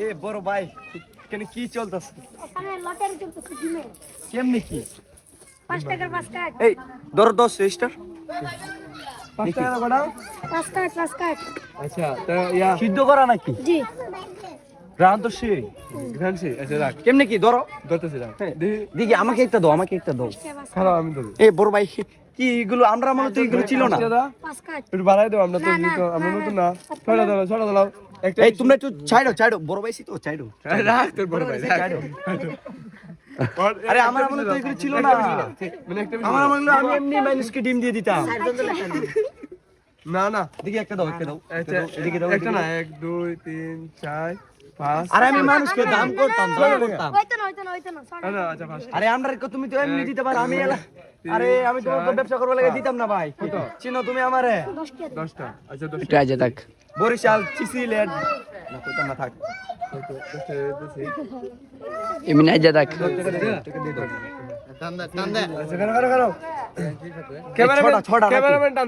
এ বড় ভাই কেন কি চলতেছে? এখানে লটারি চলতেছে ডিমে। কেমনে কি? 5 টাকার 5 কার্ড। এই ধরো 10 রেজিস্টার। 5 টাকা কটা? 5 কার্ড 5 কার্ড। আচ্ছা তো ইয়া সিদ্ধ করা নাকি? জি। রান তো সেই ফ্যান্সি আচ্ছা রাখ কেমনে কি ধরো? ধরতেছি রাখ দেখি দেখি আমাকে একটা দাও, আমাকে একটা দাও। 5 টাকা 5 খারাপ আমি ধরি এ বড় ভাই কি এগুলো আমরা মনে তো এগুলো ছিল না। 5 কার্ড। একটু বাড়াই দাও আমরা তো না, না, তো আমরা না, নতুন না। না ছড়া দাও একটা এই তোমরা একটু ছাইড়ো ছাইড়ো, বড় ভাই তো ছাইড়ো। রাখ তোর বড় ভাই রাখ ছাইড়ো। আরে আমার মনে তো এগুলো ছিল না। মানে একটা আমার মনে হলো আমি এমনি মানুষকে ডিম দিয়ে দিতাম। না না দেখি একটা দাও, একটা দাও। আচ্ছা এদিকে দাও, একটা এদিকে না দাও। 1 2 3 4 5 আরে আমি মানুষকে দাম করতাম, দাম করতাম। হইতো না। আচ্ছা আচ্ছা 5 আরে আমরা তুমি তো এমনি দিতে পারো, আমি আরে আমি তোমার তো ব্যবসা করবার লাগে দিতাম না ভাই। চিনো তুমি আমারে? 10 টাকা। 10টা আচ্ছা 10 এটা আজ থাক বরিশাল চিসিলেট না কইতাম না থাক। এমনি আজ থাক আচ্ছা করো ক্যামেরাম্যান টান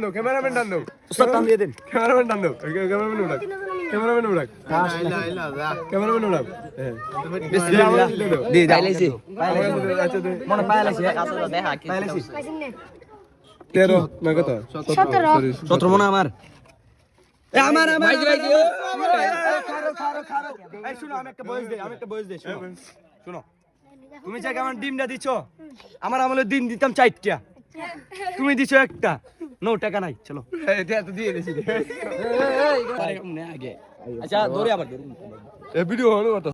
দাও উস্তাদ টান দিয়ে দেন। ক্যামেরাম্যান টান দাও ক্যামেরাম্যান উড়াক ক্যামেরাম্যান উড়াক বিসমিল্লাহ দি দাও। পাইলেছি। আচ্ছা দে মনে পাইলাছি পাইলাছি। পাইছেন না? 13 না কত 17 17 মনে আমার। এ আমার খারো। এই শুনো আমি একটা বয়স দেই শুনো। তুমি যে আমার ডিমটা দিছো, আমার আমলে ডিম দিতাম 4টা, তুমি দিছো একটা। 9 টাকা নাই, চলো। এটা তো দিয়ে দিছি আচ্ছা ধরে আবার এ ভিডিও হলো কত